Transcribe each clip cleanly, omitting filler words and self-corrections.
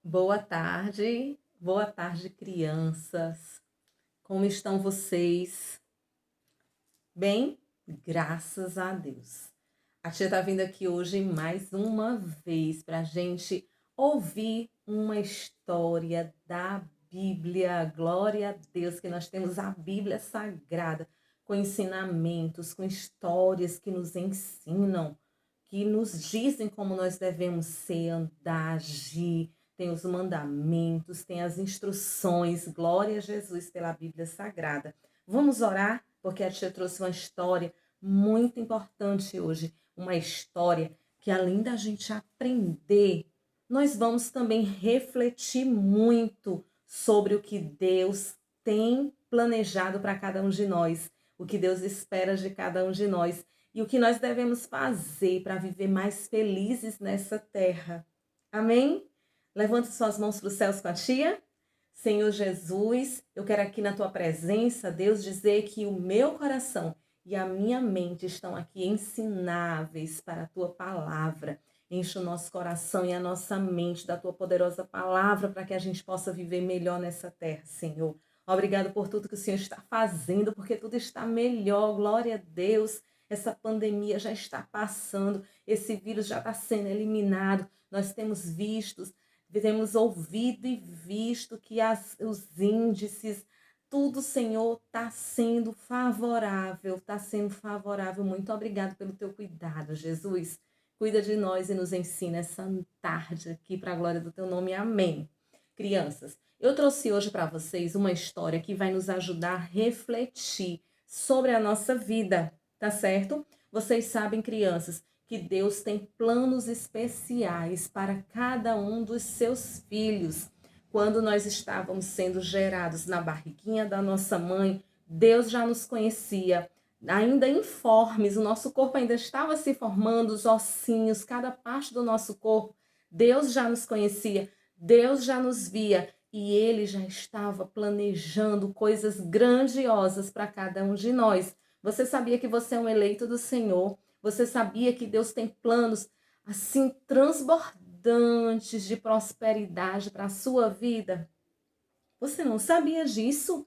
Boa tarde, crianças. Como estão vocês? Bem? Graças a Deus. A tia tá vindo aqui hoje mais uma vez para a gente ouvir uma história da Bíblia. Glória a Deus que nós temos a Bíblia Sagrada com ensinamentos, com histórias que nos ensinam, que nos dizem como nós devemos ser, andar, agir. Tem os mandamentos, tem as instruções. Glória a Jesus pela Bíblia Sagrada. Vamos orar, porque a tia trouxe uma história muito importante hoje. Uma história que, além da gente aprender, nós vamos também refletir muito sobre o que Deus tem planejado para cada um de nós, o que Deus espera de cada um de nós e o que nós devemos fazer para viver mais felizes nessa terra. Amém? Levante suas mãos para os céus com a tia. Senhor Jesus, eu quero aqui na tua presença, Deus, dizer que o meu coração e a minha mente estão aqui ensináveis para a tua palavra. Enche o nosso coração e a nossa mente da tua poderosa palavra para que a gente possa viver melhor nessa terra, Senhor. Obrigado por tudo que o Senhor está fazendo, porque tudo está melhor. Glória a Deus. Essa pandemia já está passando, esse vírus já está sendo eliminado. Nós temos ouvido e visto que os índices, tudo, Senhor, está sendo favorável, está sendo favorável. Muito obrigado pelo teu cuidado, Jesus. Cuida de nós e nos ensina essa tarde aqui para a glória do teu nome. Amém. Crianças, eu trouxe hoje para vocês uma história que vai nos ajudar a refletir sobre a nossa vida, tá certo? Vocês sabem, crianças, que Deus tem planos especiais para cada um dos seus filhos. Quando nós estávamos sendo gerados na barriguinha da nossa mãe, Deus já nos conhecia. Ainda informes, o nosso corpo ainda estava se formando, os ossinhos, cada parte do nosso corpo. Deus já nos conhecia, Deus já nos via e Ele já estava planejando coisas grandiosas para cada um de nós. Você sabia que você é um eleito do Senhor? Você sabia que Deus tem planos assim transbordantes de prosperidade para a sua vida? Você não sabia disso?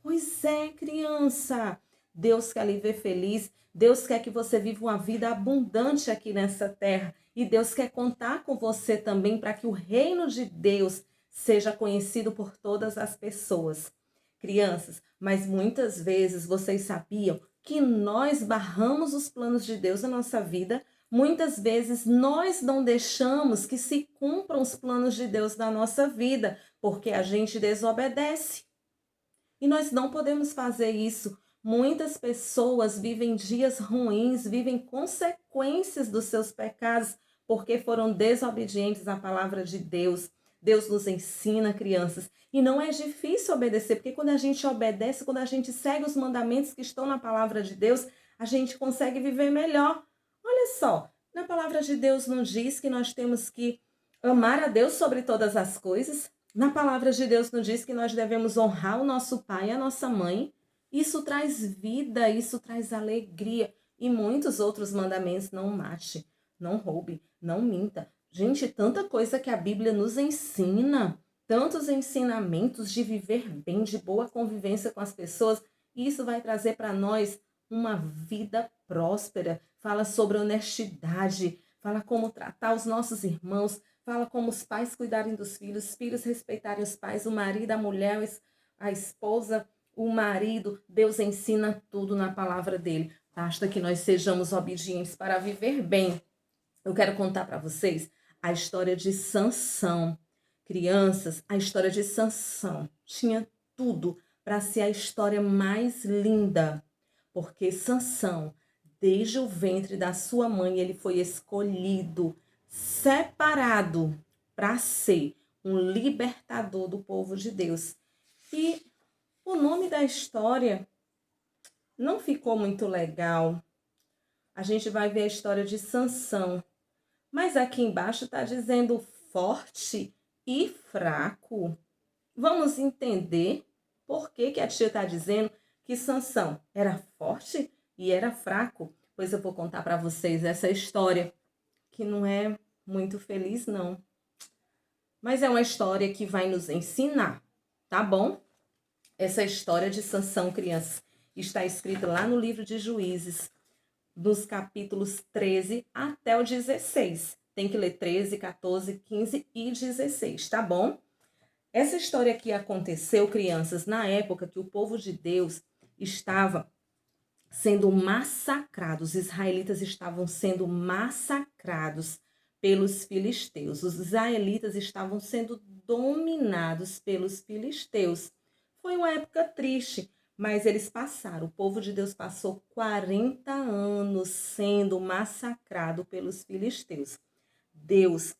Pois é, criança. Deus quer lhe ver feliz. Deus quer que você viva uma vida abundante aqui nessa terra. E Deus quer contar com você também para que o reino de Deus seja conhecido por todas as pessoas. Crianças, mas muitas vezes vocês sabiam que nós barramos os planos de Deus na nossa vida? Muitas vezes nós não deixamos que se cumpram os planos de Deus na nossa vida, porque a gente desobedece. E nós não podemos fazer isso. Muitas pessoas vivem dias ruins, vivem consequências dos seus pecados, porque foram desobedientes à palavra de Deus. Deus nos ensina, crianças, e não é difícil obedecer, porque quando a gente obedece, quando a gente segue os mandamentos que estão na palavra de Deus, a gente consegue viver melhor. Olha só, na palavra de Deus nos diz que nós temos que amar a Deus sobre todas as coisas. Na palavra de Deus nos diz que nós devemos honrar o nosso pai e a nossa mãe. Isso traz vida, isso traz alegria. E muitos outros mandamentos: não mate, não roube, não minta. Gente, tanta coisa que a Bíblia nos ensina, tantos ensinamentos de viver bem, de boa convivência com as pessoas. E isso vai trazer para nós uma vida próspera. Fala sobre honestidade, fala como tratar os nossos irmãos, fala como os pais cuidarem dos filhos, os filhos respeitarem os pais, o marido, a mulher, a esposa, o marido. Deus ensina tudo na palavra dele. Basta que nós sejamos obedientes para viver bem. Eu quero contar para vocês a história de Sansão. Crianças, a história de Sansão tinha tudo para ser a história mais linda, porque Sansão, desde o ventre da sua mãe, ele foi escolhido, separado para ser um libertador do povo de Deus. E o nome da história não ficou muito legal. A gente vai ver a história de Sansão, mas aqui embaixo está dizendo forte e fraco. Vamos entender por que a tia está dizendo que Sansão era forte e era fraco. Pois eu vou contar para vocês essa história, que não é muito feliz, não. mas é uma história que vai nos ensinar, tá bom? Essa história de Sansão, crianças, está escrita lá no livro de Juízes, dos capítulos 13 até o 16. Tem que ler 13, 14, 15 e 16, tá bom? Essa história aqui aconteceu, crianças, na época que o povo de Deus estava sendo massacrado, os israelitas estavam sendo massacrados pelos filisteus. Os israelitas estavam sendo dominados pelos filisteus. Foi uma época triste, mas eles passaram. O povo de Deus passou 40 anos sendo massacrado pelos filisteus. Deus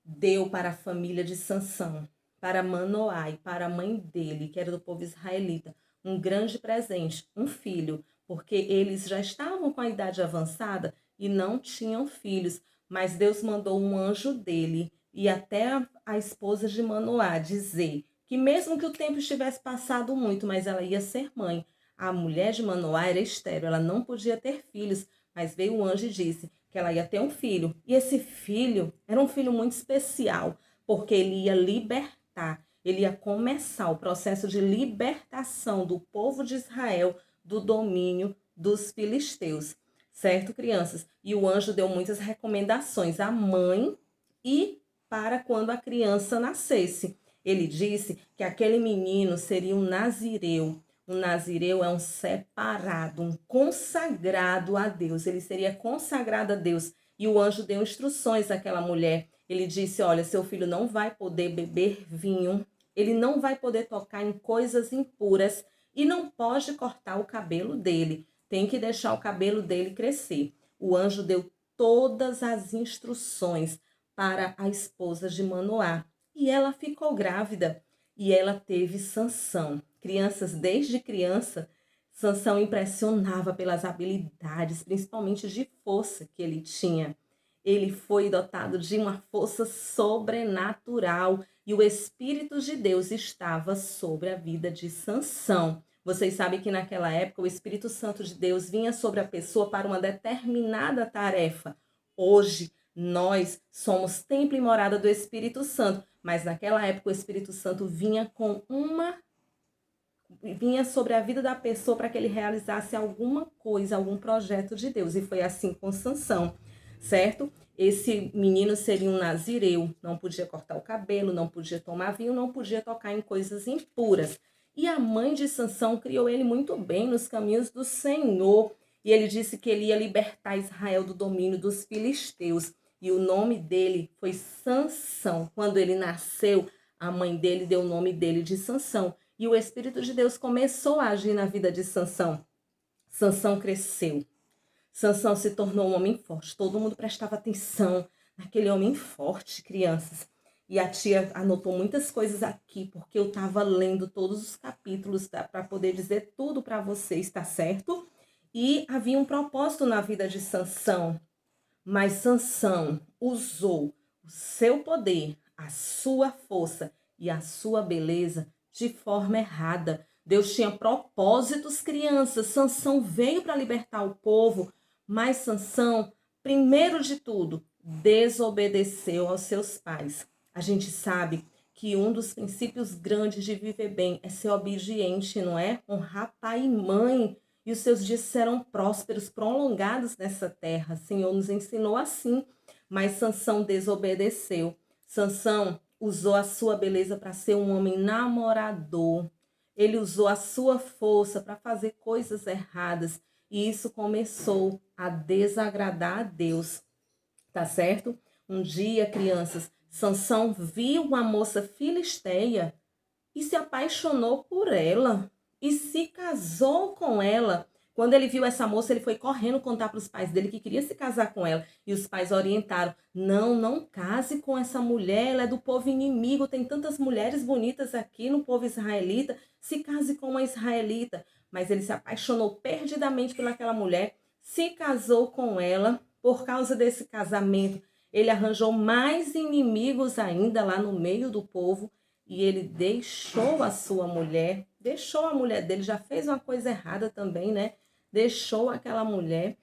deu para a família de Sansão, para Manoá e para a mãe dele, que era do povo israelita, um grande presente, um filho, porque eles já estavam com a idade avançada e não tinham filhos, mas Deus mandou um anjo dele e até a esposa de Manoá dizer que mesmo que o tempo estivesse passado muito, mas ela ia ser mãe. A mulher de Manoá era estéril, ela não podia ter filhos, mas veio o anjo e disse que ela ia ter um filho. E esse filho era um filho muito especial, porque ele ia libertar, ele ia começar o processo de libertação do povo de Israel do domínio dos filisteus. Certo, crianças? E o anjo deu muitas recomendações à mãe e para quando a criança nascesse. Ele disse que aquele menino seria um nazireu. Um nazireu é um separado, um consagrado a Deus. Ele seria consagrado a Deus. E o anjo deu instruções àquela mulher. Ele disse: olha, seu filho não vai poder beber vinho, ele não vai poder tocar em coisas impuras e não pode cortar o cabelo dele. Tem que deixar o cabelo dele crescer. O anjo deu todas as instruções para a esposa de Manoá. E ela ficou grávida e ela teve Sansão. Crianças, desde criança, Sansão impressionava pelas habilidades, principalmente de força que ele tinha. Ele foi dotado de uma força sobrenatural e o Espírito de Deus estava sobre a vida de Sansão. Vocês sabem que naquela época o Espírito Santo de Deus vinha sobre a pessoa para uma determinada tarefa. Hoje, nós somos templo e morada do Espírito Santo, mas naquela época o Espírito Santo vinha sobre a vida da pessoa para que ele realizasse alguma coisa, algum projeto de Deus. E foi assim com Sansão, certo? Esse menino seria um nazireu, não podia cortar o cabelo, não podia tomar vinho, não podia tocar em coisas impuras. E a mãe de Sansão criou ele muito bem nos caminhos do Senhor. E ele disse que ele ia libertar Israel do domínio dos filisteus. E o nome dele foi Sansão. Quando ele nasceu, a mãe dele deu o nome dele de Sansão. E o Espírito de Deus começou a agir na vida de Sansão. Sansão cresceu. Sansão se tornou um homem forte. Todo mundo prestava atenção naquele homem forte, crianças. E a tia anotou muitas coisas aqui, porque eu estava lendo todos os capítulos para poder dizer tudo para vocês, tá certo? E havia um propósito na vida de Sansão. Mas Sansão usou o seu poder, a sua força e a sua beleza de forma errada. Deus tinha propósitos, crianças. Sansão veio para libertar o povo, mas Sansão, primeiro de tudo, desobedeceu aos seus pais. A gente sabe que um dos princípios grandes de viver bem é ser obediente, não é? Honrar pai e mãe. E os seus dias serão prósperos, prolongados nessa terra. O Senhor nos ensinou assim, mas Sansão desobedeceu. Sansão usou a sua beleza para ser um homem namorador. Ele usou a sua força para fazer coisas erradas. E isso começou a desagradar a Deus. Tá certo? Um dia, crianças, Sansão viu uma moça filisteia e se apaixonou por ela e se casou com ela. Quando ele viu essa moça, ele foi correndo contar para os pais dele que queria se casar com ela. E os pais orientaram: não, não case com essa mulher, ela é do povo inimigo. Tem tantas mulheres bonitas aqui no povo israelita. Se case com uma israelita. Mas ele se apaixonou perdidamente pelaquela mulher, se casou com ela. Por causa desse casamento, ele arranjou mais inimigos ainda lá no meio do povo. E ele deixou a sua mulher, deixou a mulher dele, já fez uma coisa errada também, né? Deixou aquela mulher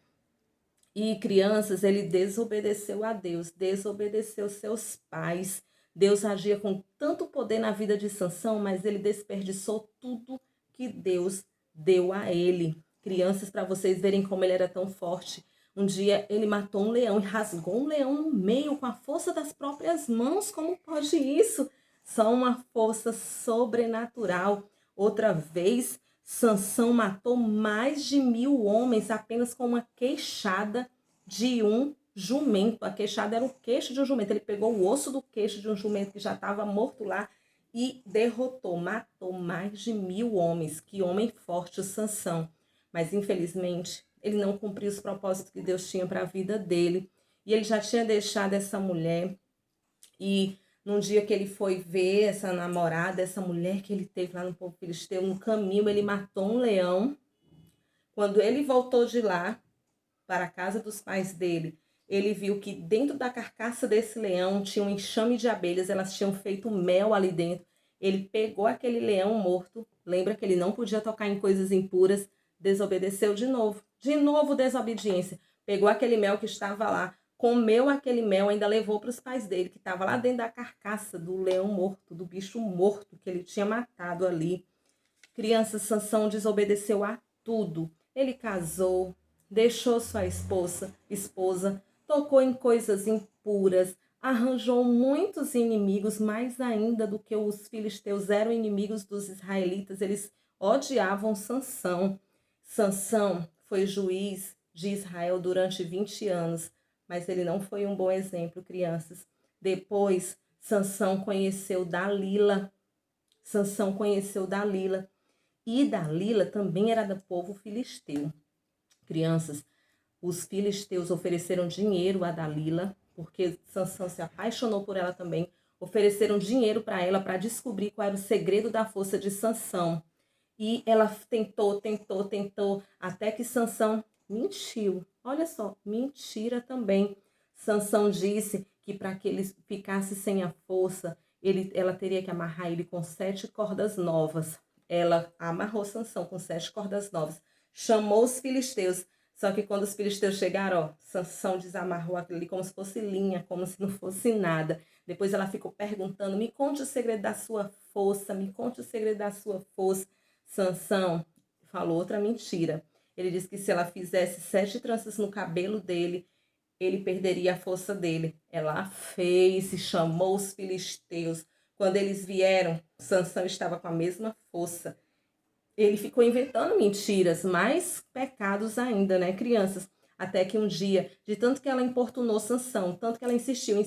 E crianças, ele desobedeceu a Deus, desobedeceu seus pais. Deus agia com tanto poder na vida de Sansão, mas ele desperdiçou tudo que Deus deu a ele. Crianças, para vocês verem como ele era tão forte. Um dia ele matou um leão e rasgou um leão no meio com a força das próprias mãos. Como pode isso? Só uma força sobrenatural. Outra vez, Sansão matou mais de 1.000 homens apenas com uma queixada de um jumento. A queixada era o queixo de um jumento. Ele pegou o osso do queixo de um jumento que já estava morto lá e derrotou, matou mais de 1.000 homens. Que homem forte o Sansão. Mas infelizmente ele não cumpriu os propósitos que Deus tinha para a vida dele. E ele já tinha deixado essa mulher. E num dia que ele foi ver essa namorada, essa mulher que ele teve lá no povo filisteu, no caminho ele matou um leão. Quando ele voltou de lá para a casa dos pais dele, ele viu que dentro da carcaça desse leão tinha um enxame de abelhas, elas tinham feito mel ali dentro. Ele pegou aquele leão morto, lembra que ele não podia tocar em coisas impuras, desobedeceu de novo desobediência. Pegou aquele mel que estava lá, comeu aquele mel, ainda levou para os pais dele, que estava lá dentro da carcaça do leão morto, do bicho morto que ele tinha matado ali. Criança, Sansão desobedeceu a tudo. Ele casou, deixou sua esposa, tocou em coisas impuras, arranjou muitos inimigos, mais ainda do que os filisteus eram inimigos dos israelitas, eles odiavam Sansão. Sansão foi juiz de Israel durante 20 anos, mas ele não foi um bom exemplo, crianças. Depois, Sansão conheceu Dalila. Sansão conheceu Dalila. E Dalila também era do povo filisteu. Crianças, os filisteus ofereceram dinheiro a Dalila, porque Sansão se apaixonou por ela também. Ofereceram dinheiro para ela para descobrir qual era o segredo da força de Sansão. E ela tentou, até que Sansão mentiu. Olha só, mentira também. Sansão disse que para que ele ficasse sem a força, ela teria que amarrar ele com 7 cordas novas. Ela amarrou Sansão com 7 cordas novas, chamou os filisteus. Só que quando os filisteus chegaram, ó, Sansão desamarrou aquilo ali como se fosse linha, como se não fosse nada. Depois ela ficou perguntando, me conte o segredo da sua força, me conte o segredo da sua força. Sansão falou outra mentira. Ele disse que se ela fizesse 7 tranças no cabelo dele, ele perderia a força dele. Ela fez e chamou os filisteus. Quando eles vieram, Sansão estava com a mesma força. Ele ficou inventando mentiras, mais pecados ainda, né, crianças? Até que um dia, de tanto que ela importunou Sansão, tanto que ela insistiu,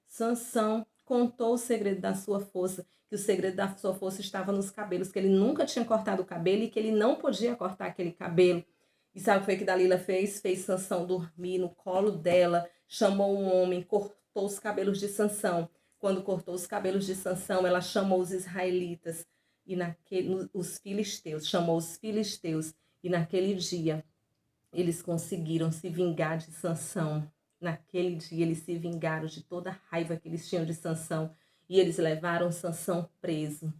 Sansão contou o segredo da sua força, que o segredo da sua força estava nos cabelos, que ele nunca tinha cortado o cabelo e que ele não podia cortar aquele cabelo. E sabe o que foi que Dalila fez? Fez Sansão dormir no colo dela, chamou um homem, cortou os cabelos de Sansão. Quando cortou os cabelos de Sansão, ela chamou os israelitas e os filisteus, chamou os filisteus, e naquele dia eles conseguiram se vingar de Sansão. Naquele dia eles se vingaram de toda a raiva que eles tinham de Sansão, e eles levaram Sansão preso.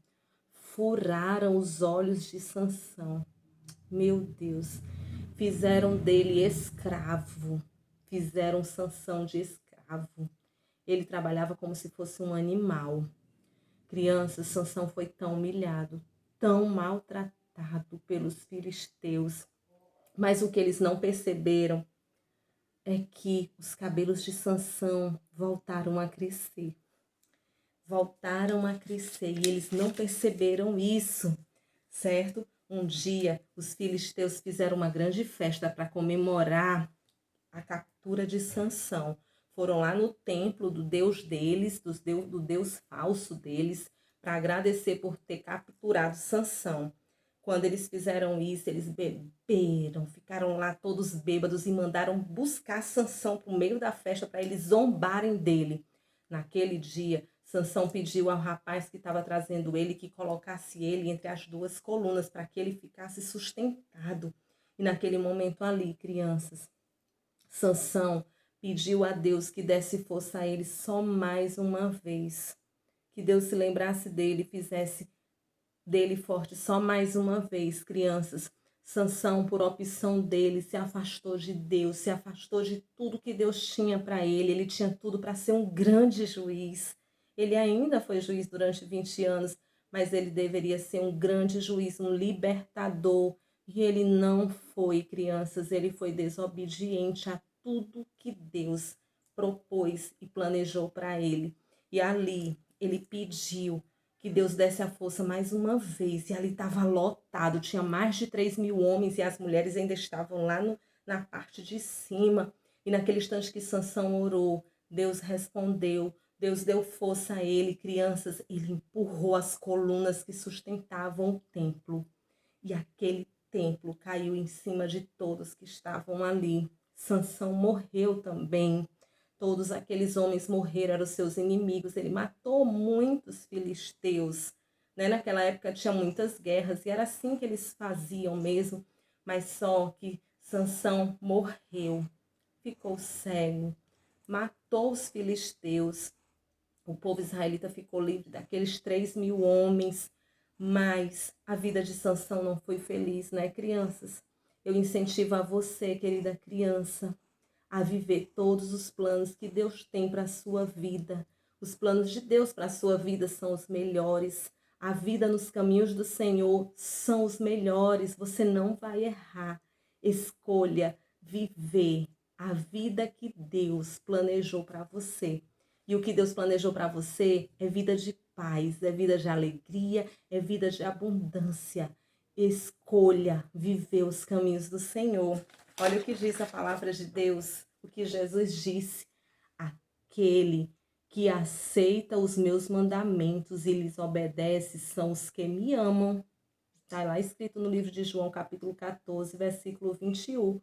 Furaram os olhos de Sansão. Meu Deus, fizeram dele escravo, fizeram Sansão de escravo. Ele trabalhava como se fosse um animal. Crianças, Sansão foi tão humilhado, tão maltratado pelos filisteus. Mas o que eles não perceberam é que os cabelos de Sansão voltaram a crescer. Voltaram a crescer e eles não perceberam isso, certo? Um dia, os filisteus fizeram uma grande festa para comemorar a captura de Sansão. Foram lá no templo do Deus deles, do Deus falso deles, para agradecer por ter capturado Sansão. Quando eles fizeram isso, eles beberam, ficaram lá todos bêbados e mandaram buscar Sansão para o meio da festa para eles zombarem dele. Naquele dia, Sansão pediu ao rapaz que estava trazendo ele que colocasse ele entre as 2 colunas para que ele ficasse sustentado. E naquele momento ali, crianças, Sansão pediu a Deus que desse força a ele só mais uma vez. Que Deus se lembrasse dele e fizesse dele forte só mais uma vez, crianças. Sansão, por opção dele, se afastou de Deus, se afastou de tudo que Deus tinha para ele. Ele tinha tudo para ser um grande juiz. Ele ainda foi juiz durante 20 anos, mas ele deveria ser um grande juiz, um libertador. E ele não foi, crianças, ele foi desobediente a tudo que Deus propôs e planejou para ele. E ali ele pediu que Deus desse a força mais uma vez. E ali estava lotado, tinha mais de 3.000 homens e as mulheres ainda estavam lá na parte de cima. E naquele instante que Sansão orou, Deus respondeu, Deus deu força a ele, crianças, ele empurrou as colunas que sustentavam o templo. E aquele templo caiu em cima de todos que estavam ali. Sansão morreu também. Todos aqueles homens morreram, eram os seus inimigos. Ele matou muitos filisteus. Né? Naquela época tinha muitas guerras e era assim que eles faziam mesmo. Mas só que Sansão morreu, ficou cego, matou os filisteus. O povo israelita ficou livre daqueles 3.000 homens. Mas a vida de Sansão não foi feliz, né, crianças? Eu incentivo a você, querida criança, a viver todos os planos que Deus tem para a sua vida. Os planos de Deus para a sua vida são os melhores. A vida nos caminhos do Senhor são os melhores. Você não vai errar. Escolha viver a vida que Deus planejou para você. E o que Deus planejou para você é vida de paz, é vida de alegria, é vida de abundância. Escolha viver os caminhos do Senhor. Olha o que diz a palavra de Deus, o que Jesus disse. Aquele que aceita os meus mandamentos e lhes obedece são os que me amam. Está lá escrito no livro de João, capítulo 14, versículo 21.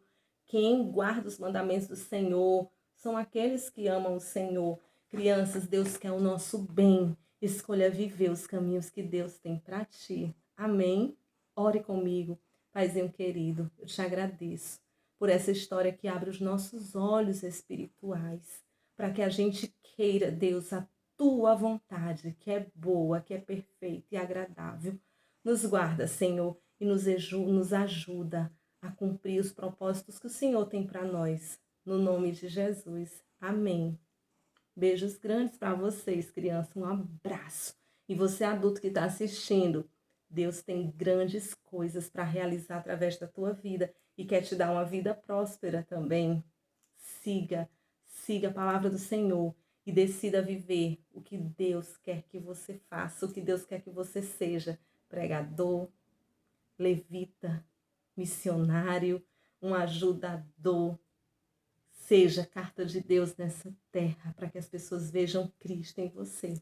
Quem guarda os mandamentos do Senhor são aqueles que amam o Senhor. Crianças, Deus quer o nosso bem. Escolha viver os caminhos que Deus tem para ti. Amém? Ore comigo. Paizinho querido, eu te agradeço por essa história que abre os nossos olhos espirituais, para que a gente queira, Deus, a tua vontade, que é boa, que é perfeita e agradável. Nos guarda, Senhor, e nos ajuda a cumprir os propósitos que o Senhor tem para nós. No nome de Jesus. Amém. Beijos grandes para vocês, crianças. Um abraço. E você, adulto que está assistindo, Deus tem grandes coisas para realizar através da tua vida e quer te dar uma vida próspera também. Siga a palavra do Senhor e decida viver o que Deus quer que você faça, o que Deus quer que você seja. Pregador, levita, missionário, um ajudador. Seja carta de Deus nessa terra, para que as pessoas vejam Cristo em você.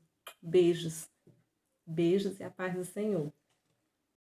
Beijos. Beijos e a paz do Senhor.